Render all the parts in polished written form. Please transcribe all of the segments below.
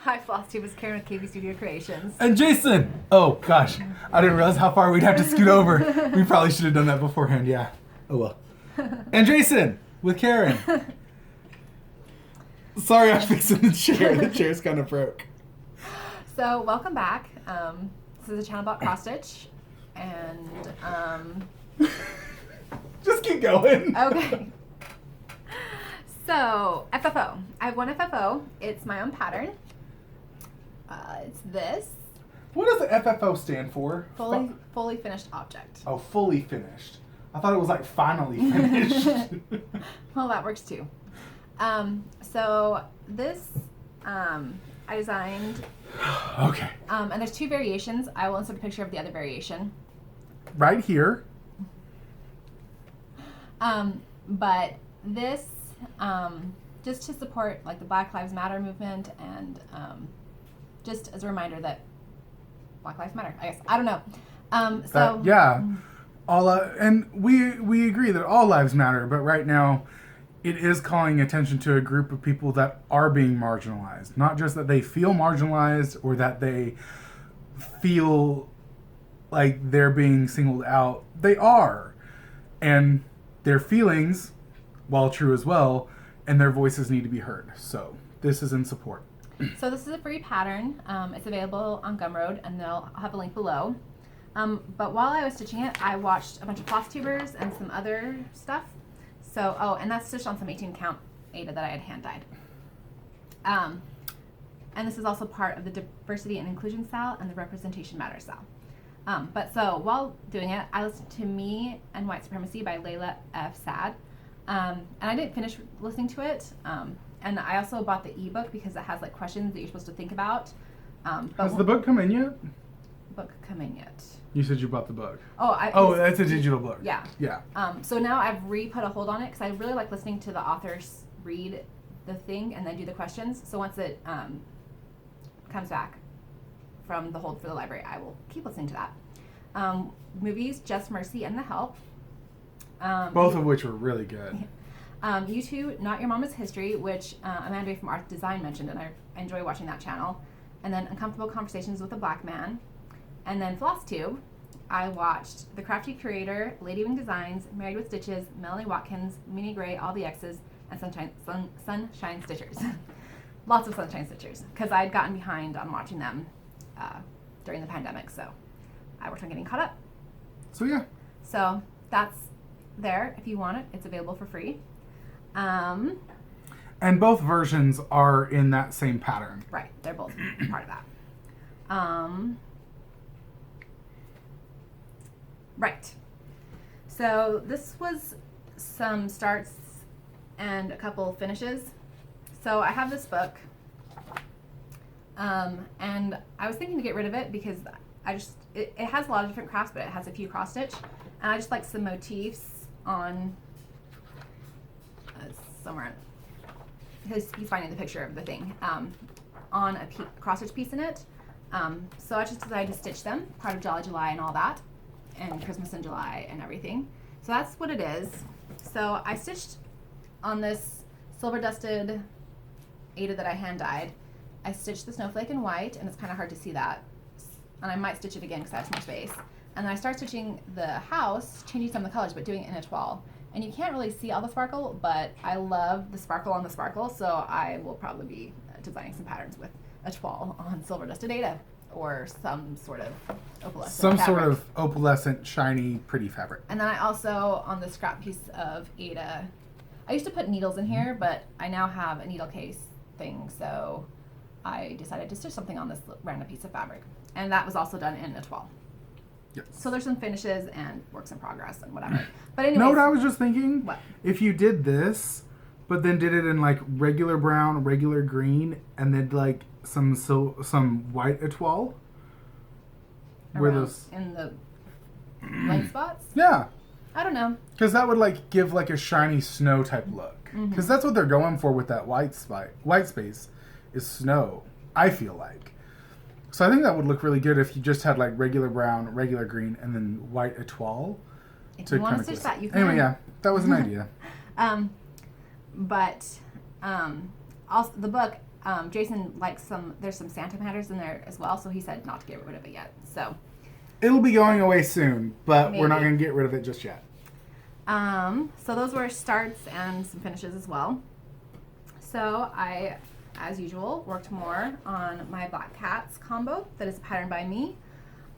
Hi, FlossTube. It's Karen with KB Studio Creations. And Jason! Oh, gosh. I didn't realize how far we'd have to scoot over. We probably should have done that beforehand, yeah. Oh, well. And Jason with Karen. Sorry, I was fixing the chair. The chair's kind of broke. So, welcome back. This is a channel about CrossStitch. And, Just keep going. Okay. So, FFO. I have one FFO. It's my own pattern. It's this. What does the FFO stand for? Fully finished object. Oh, fully finished. I thought it was like finally finished. Well, that works too. So this I designed. Okay. And there's two variations. I will insert a picture of the other variation. Right here. But this, just to support like the Black Lives Matter movement and just as a reminder that Black Lives Matter, I guess. I don't know. Yeah. And we agree that all lives matter, but right now it is calling attention to a group of people that are being marginalized. Not just that they feel marginalized or that they feel like they're being singled out. They are. And their feelings, while true as well, and their voices need to be heard. So this is in support. So this is a free pattern. It's available on Gumroad, and I'll have a link below. But while I was stitching it, I watched a bunch of FlossTubers and some other stuff. So, and that's stitched on some 18 count Aida that I had hand dyed. And this is also part of the diversity and inclusion style and the representation matters style. But so while doing it, I listened to Me and White Supremacy by Layla F. Saad. And I didn't finish listening to it. And I also bought the ebook because it has like questions that you're supposed to think about. Has the book come in yet? Book come in yet? You said you bought the book. Oh, that's a digital book. Yeah. Yeah. So now I've put a hold on it because I really like listening to the authors read the thing and then do the questions. So once it comes back from the hold for the library, I will keep listening to that. Movies, Just Mercy and The Help. Both of which were really good. You Two, Not Your Mama's History, which Amanda from Ardith Design mentioned, and I enjoy watching that channel. And then Uncomfortable Conversations with a Black Man. And then FlossTube, I watched The Crafty Curator, Ladywing Designs, Married with Stitches, Melanie Watkins, Minnie Gray, All the X's, and Sunshine Stitchers. Lots of Sunshine Stitchers, because I'd gotten behind on watching them during the pandemic, so I worked on getting caught up. So yeah. So that's there. If you want it, it's available for free. And both versions are in that same pattern. Right, they're both part of that. Right. So this was some starts and a couple finishes. So I have this book, and I was thinking to get rid of it because it has a lot of different crafts, but it has a few cross stitch, and I just like some motifs on somewhere. He's finding the picture of the thing on a cross stitch piece in it. So I just decided to stitch them, part of Jolly July and all that, and Christmas in July and everything. So that's what it is. So I stitched on this silver dusted Aida that I hand dyed. I stitched the snowflake in white, and it's kind of hard to see that. And I might stitch it again because I have more space. And then I start stitching the house, changing some of the colors, but doing it in a toile. And you can't really see all the sparkle, but I love the sparkle on the sparkle, so I will probably be designing some patterns with a toile on silver dusted Aida or some sort of opalescent fabric. Sort of opalescent, shiny, pretty fabric. And then I also, on the scrap piece of Aida, I used to put needles in here, but I now have a needle case thing, so I decided to stitch something on this random piece of fabric. And that was also done in a toile. Yes. So there's some finishes and works in progress and whatever. But anyway. You know what I was just thinking? What? If you did this, but then did it in like regular brown, regular green, and then like some white etoile. Where those in the blank spots? Yeah. I don't know. Because that would like give like a shiny snow type look. Because that's what they're going for with that white space is snow, I feel like. So I think that would look really good if you just had like regular brown, regular green, and then white etoile. If you want to stitch that, you can. Anyway, yeah, that was an idea. But also the book, Jason likes there's some Santa patterns in there as well, so he said not to get rid of it yet. So it'll be going away soon, but maybe. We're not going to get rid of it just yet. So those were starts and some finishes as well. So I, as usual, worked more on my Black Cats combo that is patterned by me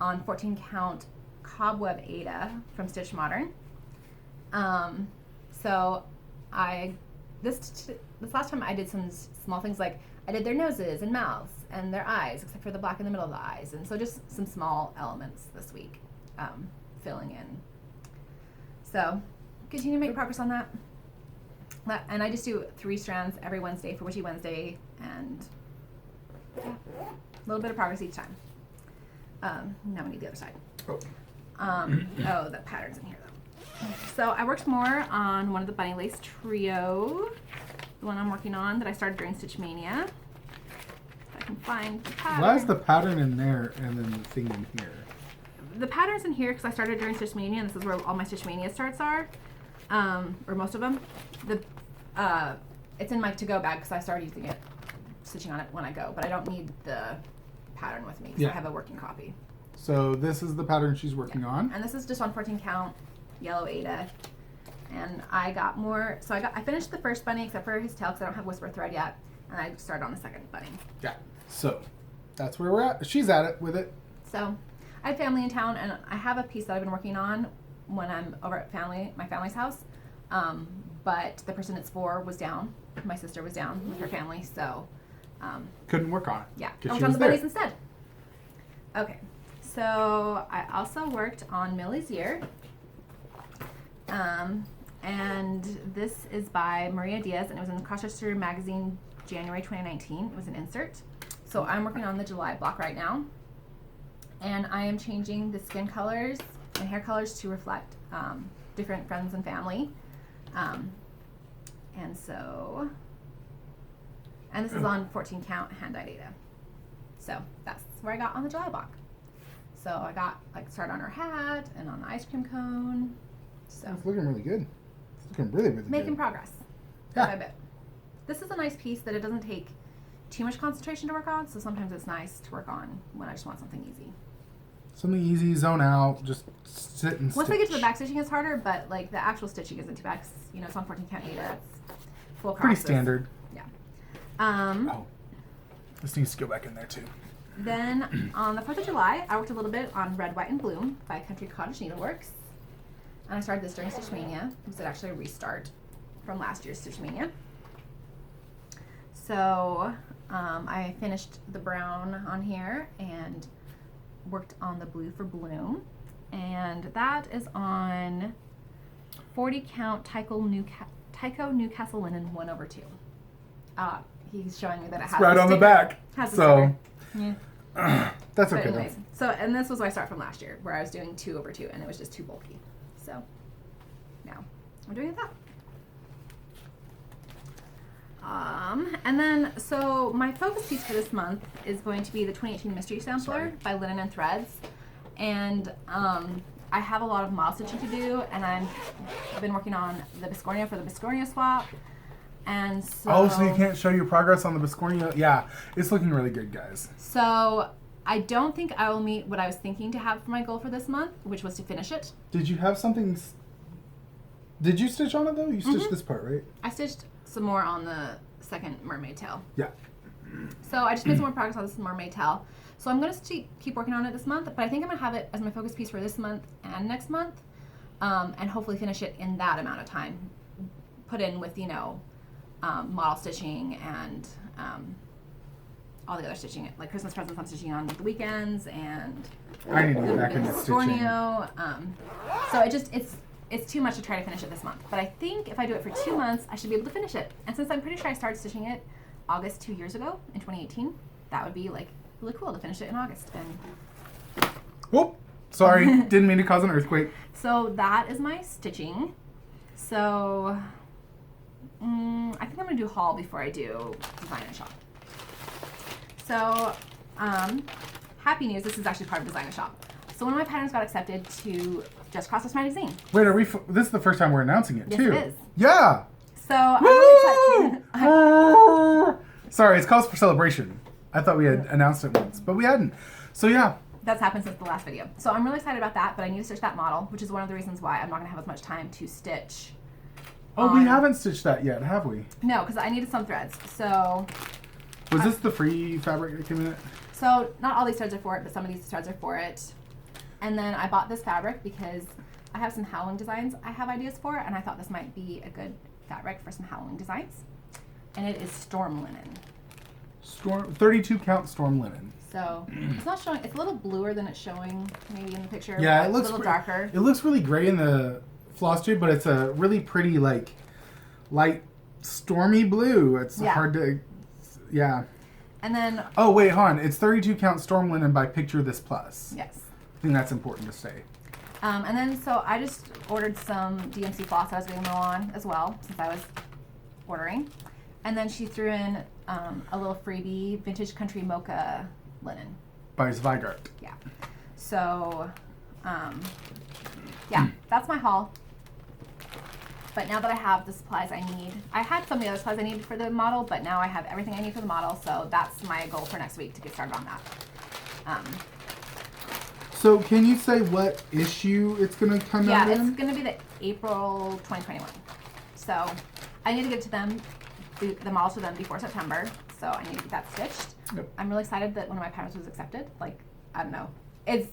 on 14 count Cobweb Ada from Stitch Modern. So this last time I did some small things, like I did their noses and mouths and their eyes, except for the black in the middle of the eyes, and so just some small elements this week, filling in. So continue to make progress on that. And I just do 3 strands every Wednesday for Witchy Wednesday, and yeah, a little bit of progress each time. Now we need the other side. Oh, the pattern's in here though. So I worked more on one of the Bunny Lace Trio, the one I'm working on that I started during Stitchmaynia. If I can find the pattern. Why is the pattern in there and then the thing in here? The pattern's in here because I started during Stitchmaynia, and this is where all my Stitchmaynia starts are, or most of them. It's in my to-go bag because I started using it, stitching on it when I go, but I don't need the pattern with me because I have a working copy. So this is the pattern she's working on. And this is just on 14 count yellow Ada. And I got more, so I finished the first bunny except for his tail because I don't have whisper thread yet, and I started on the second bunny. Yeah. So that's where we're at. She's at it with it. So I have family in town, and I have a piece that I've been working on when I'm over at my family's house. But the person it's for was down. My sister was down with her family, so couldn't work on it. Yeah, I She worked on was the there. bunnies instead. Okay, so I also worked on Millie's Year. And this is by Maria Diaz, and it was in the CrossStitch magazine January 2019. It was an insert. So I'm working on the July block right now. And I am changing the skin colors and hair colors to reflect different friends and family. And this is on 14 count hand-dyed Ada. So that's where I got on the July block. So I got started on her hat and on the ice cream cone. So It's looking really good. It's looking really, really making good. progress. Yeah. Bit by bit. This is a nice piece that it doesn't take too much concentration to work on, so sometimes it's nice to work on when I just want something easy. Something easy, zone out, just sit and Once stitch. I get to the back stitching, it's harder, but the actual stitching isn't too bad 'cause, it's on 14 count Ada. It's full Pretty crosses. standard. Yeah. Oh, this needs to go back in there too. Then on the 4th of July, I worked a little bit on Red, White, and Bloom by Country Cottage Needleworks. And I started this during Stitchmaynia. It was actually a restart from last year's Stitchmaynia. So I finished the brown on here and worked on the blue for Bloom. And that is on 40 count Tyco Newcastle Linen 1/2. He's showing me that it has It's right a on the sticker. back. Has a So sticker. Yeah. that's But okay anyways, and this was what I started from last year, where I was doing 2/2, and it was just too bulky. So now I'm doing that. And then, so my focus piece for this month is going to be the 2018 Mystery Sampler by Linen and Threads. And I have a lot of model stitching to do, and I've been working on the Biscornu for the Biscornu swap. And so, so you can't show your progress on the Biscornu? Yeah, it's looking really good, guys. So I don't think I will meet what I was thinking to have for my goal for this month, which was to finish it. Did you have something? Did you stitch on it though? You stitched this part, right? I stitched some more on the second mermaid tail. Yeah. So I just made some more progress on this mermaid tail. So I'm going to keep working on it this month, but I think I'm going to have it as my focus piece for this month and next month, and hopefully finish it in that amount of time. Put in with, model stitching and all the other stitching, like Christmas presents I'm stitching on the weekends, and I need to get back into stitching. So it's too much to try to finish it this month. But I think if I do it for 2 months, I should be able to finish it. And since I'm pretty sure I started stitching it August 2 years ago in 2018, that would be really cool to finish it in August. And Whoop! Sorry, didn't mean to cause an earthquake. so that is my stitching. So I think I'm gonna do haul before I do design and shop. So happy news, this is actually part of design and shop. So one of my patterns got accepted to Just CrossStitch magazine. Wait, this is the first time we're announcing it Yes, too. it is. Yeah. So I'm really excited. Sorry, it's cause for celebration. I thought we had announced it once, but we hadn't. So yeah. That's happened since the last video. So I'm really excited about that, but I need to stitch that model, which is one of the reasons why I'm not going to have as much time to stitch. Oh, we haven't stitched that yet, have we? No, because I needed some threads. So... Was this the free fabric that came in it? So not all these threads are for it, but some of these threads are for it. And then I bought this fabric because I have some Ladywing Designs I have ideas for, and I thought this might be a good fabric for some Ladywing Designs. And it is storm linen. 32 count storm linen. So it's not showing, it's a little bluer than it's showing maybe in the picture. Yeah, it looks a little darker. It looks really gray in the FlossTube, but it's a really pretty, like, light stormy blue. It's hard to, yeah. And then... Oh, wait, hold on. It's 32 count storm linen by Picture This Plus. Yes. I think that's important to say. And then, so I just ordered some DMC floss that I was going to mow on as well, since I was ordering. And then she threw in a little freebie, Vintage Country Mocha linen. By Zweigart. Yeah. So, yeah, that's my haul. But now that I have the supplies I need, I had some of the other supplies I needed for the model, but now I have everything I need for the model, so that's my goal for next week to get started on that. So can you say what issue it's going to come out in? Yeah, it's going to be the April 2021. So I need to get to them, the models to them before September, so I need to get that stitched. Yep. I'm really excited that one of my patterns was accepted. Like, I don't know. It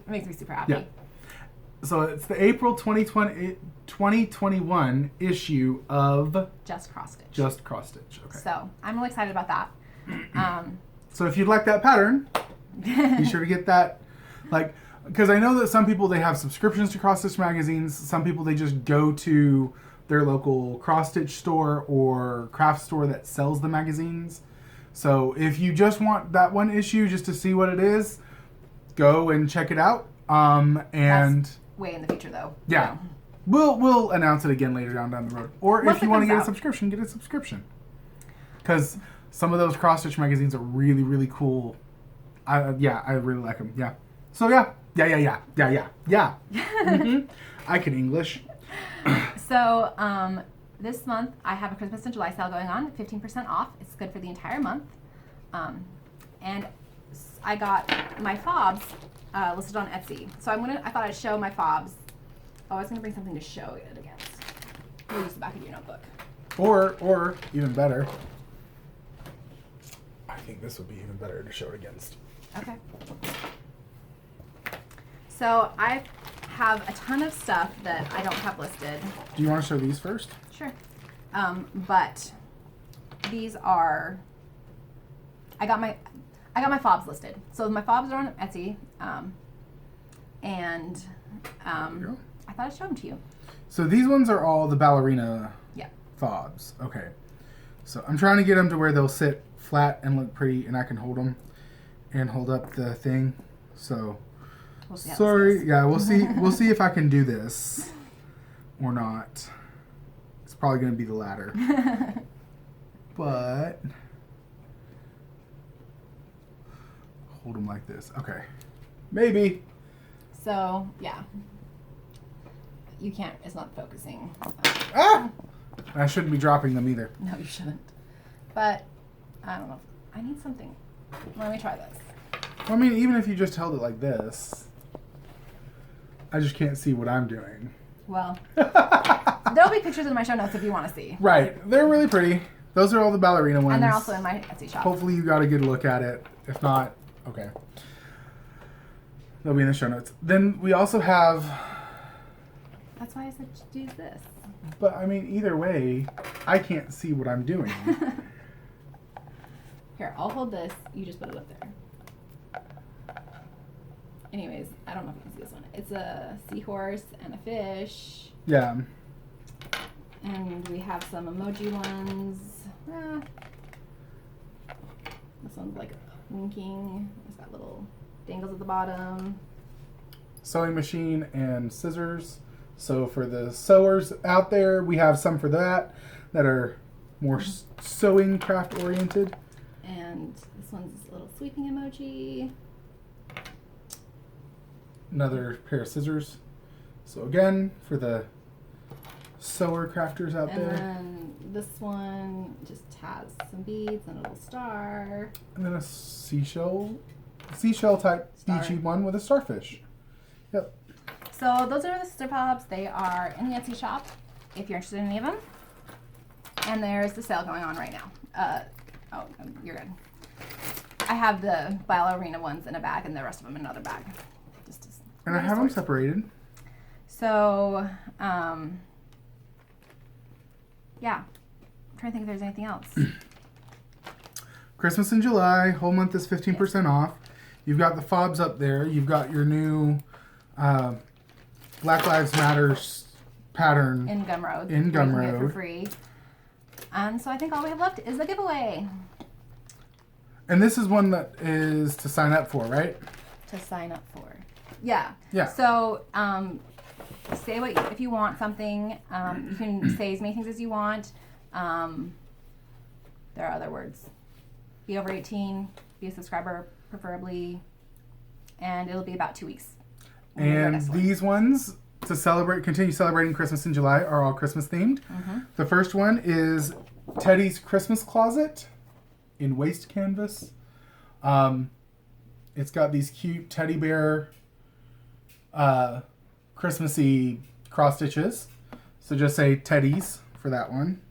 makes me super happy. Yeah. So it's the April 2021 issue of Just CrossStitch. Just CrossStitch. Okay. So I'm really excited about that. So if you'd like that pattern, be sure to get that. Like, because I know that some people, they have subscriptions to CrossStitch magazines. Some people, they just go to their local CrossStitch store or craft store that sells the magazines. So if you just want that one issue just to see what it is, go and check it out. And that's way in the future, though. Yeah. So. We'll announce it again later down the road. Or Once if you it want to comes get a out. subscription, get a subscription. Because some of those CrossStitch magazines are really, really cool. I really like them. Yeah. So yeah. Mm-hmm. I can English. So this month I have a Christmas and July sale going on, 15% off. It's good for the entire month. And I got my fobs listed on Etsy. So I thought I'd show my fobs. Oh, I was gonna bring something to show it against. We'll use the back of your notebook. Or even better, I think this would be even better to show it against. Okay. So I have a ton of stuff that I don't have listed. Do you want to show these first? Sure. But these are, I got my fobs listed. So my fobs are on Etsy. And I thought I'd show them to you. So these ones are all the ballerina Yeah. fobs. Okay. So I'm trying to get them to where they'll sit flat and look pretty, and I can hold them and hold up the thing. So We'll see how sorry. this goes. Yeah, we'll see. We'll see if I can do this or not. It's probably going to be the latter. But hold them like this. Okay. Maybe. So yeah. You can't, it's not focusing. Ah! I shouldn't be dropping them either. No, you shouldn't. But I don't know. I need something. Let me try this. Well, I mean, even if you just held it like this, I just can't see what I'm doing. Well, there'll be pictures in my show notes if you want to see. Right. They're really pretty. Those are all the ballerina ones. And they're also in my Etsy shop. Hopefully you got a good look at it. If not, okay. They'll be in the show notes. Then we also have... That's why I said to use this. But, I mean, either way, I can't see what I'm doing. Here, I'll hold this. You just put it up there. Anyways, I don't know if you can see this one. It's a seahorse and a fish. Yeah. And we have some emoji ones. This one's like winking. It's got little dangles at the bottom. Sewing machine and scissors. So for the sewers out there, we have some for that are more sewing craft oriented. And this one's a little sweeping emoji. Another pair of scissors. So again, for the sewer crafters out And there. then this one just has some beads and a little star. And then a seashell type Star. beachy one with a starfish. Yep. So those are the Sister Pops. They are in the Etsy shop if you're interested in any of them. And there's the sale going on right now. Oh, you're good. I have the ballerina ones in a bag and the rest of them in another bag. And I have them separated. So, yeah. I'm trying to think if there's anything else. Christmas in July, whole month is 15% off. You've got the fobs up there. You've got your new Black Lives Matter pattern In Gumroad. In You can get it Gumroad. for free. And so I think all we have left is the giveaway. And this is one that is to sign up for, right? To sign up for. Yeah. Yeah. So, say what if you want something. You can say as many things as you want. There are other words. Be over 18. Be a subscriber, preferably. And it'll be about 2 weeks. And these ones to continue celebrating Christmas in July are all Christmas themed. Mm-hmm. The first one is Teddy's Christmas Closet in waste canvas. It's got these cute teddy bear Christmassy cross stitches. So just say Teddy's for that one.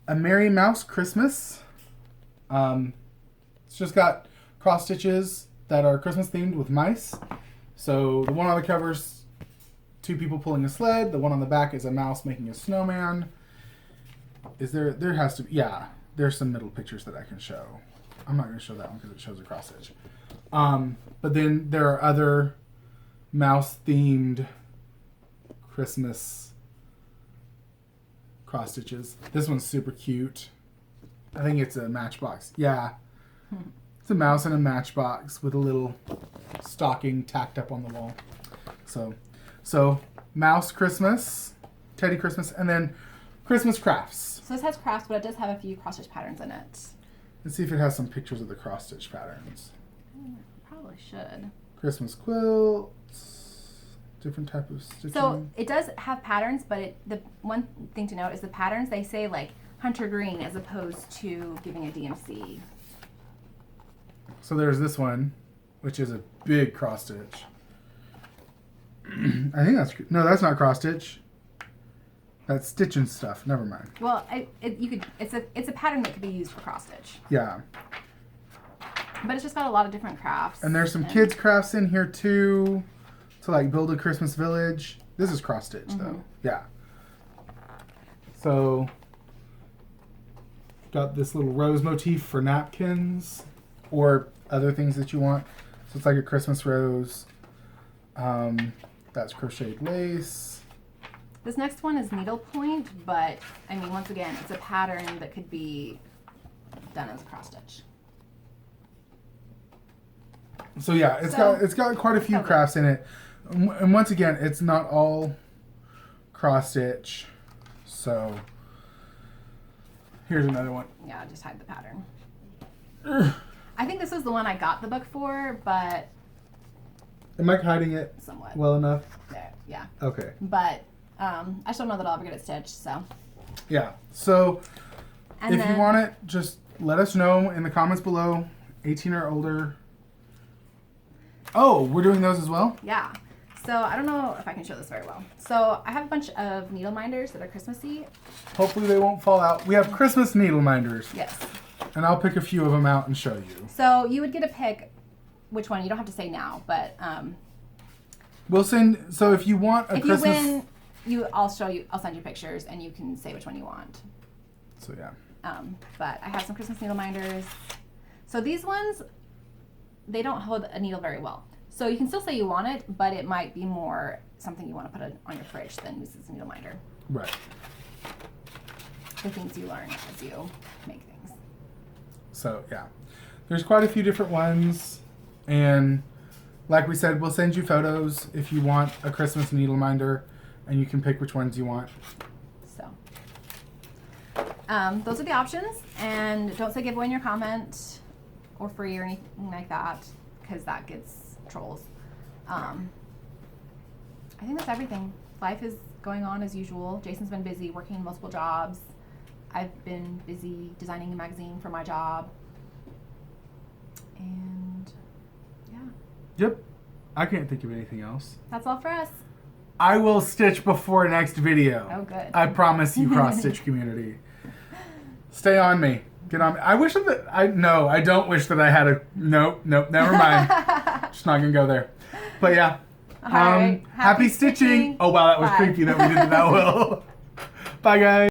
A Merry Mouse Christmas. It's just got cross stitches that are Christmas themed with mice. So the one on the cover's 2 people pulling a sled. The one on the back is a mouse making a snowman. There has to be, yeah, there's some middle pictures that I can show. I'm not going to show that one because it shows a cross stitch. But then there are other mouse themed Christmas cross stitches. This one's super cute. I think it's a matchbox. Yeah. It's a mouse in a matchbox with a little stocking tacked up on the wall. So mouse Christmas, Teddy Christmas, and then Christmas crafts. So this has crafts, but it does have a few cross stitch patterns in it. Let's see if it has some pictures of the cross stitch patterns. Probably should. Christmas quilts, different type of stitching. So it does have patterns, but the one thing to note is the patterns, they say like hunter green as opposed to giving a DMC. So there's this one, which is a big cross stitch. I think that's not cross stitch. That's stitching stuff. Never mind. Well, it's a pattern that could be used for cross stitch. Yeah. But it's just got a lot of different crafts. And there's some kids crafts in here too, to like build a Christmas village. This is cross stitch though. Yeah. So got this little rose motif for napkins or other things that you want. So it's like a Christmas rose. That's crocheted lace. This next one is needlepoint, but I mean, once again, it's a pattern that could be done as cross stitch. So yeah, it's got quite a few crafts in it, and once again, it's not all cross stitch. So here's another one. Yeah, just hide the pattern. I think this was the one I got the book for, but Am I hiding it somewhat. well enough? There, yeah. Okay. But I just don't know that I'll ever get it stitched. So. Yeah. So And if you want it, just let us know in the comments below. 18 or older. Oh, we're doing those as well? Yeah. So I don't know if I can show this very well. So I have a bunch of needle minders that are Christmassy. Hopefully they won't fall out. We have Christmas needle minders. Yes. And I'll pick a few of them out and show you. So you would get to pick which one. You don't have to say now, but We'll send. So if you want a if Christmas, you win, I'll send you pictures, and you can say which one you want. So yeah. But I have some Christmas needle minders. So these ones, they don't hold a needle very well. So you can still say you want it, but it might be more something you want to put on your fridge than use as a needle minder. Right. The things you learn as you make things. So yeah, there's quite a few different ones, and like we said, we'll send you photos if you want a Christmas needle minder, and you can pick which ones you want. So those are the options, and don't say giveaway in your comment or free or anything like that, because that gets trolls. I think that's everything. Life is going on as usual. Jason's been busy working multiple jobs. I've been busy designing a magazine for my job. And yeah. Yep. I can't think of anything else. That's all for us. I will stitch before next video. Oh, good. I promise you, CrossStitch community. Stay on me. Get on me. I wish that I don't wish that I had a nope, never mind. Just not gonna go there. But yeah. All right. Happy stitching. Oh wow, that was Bye. creepy that we did that well. Bye guys.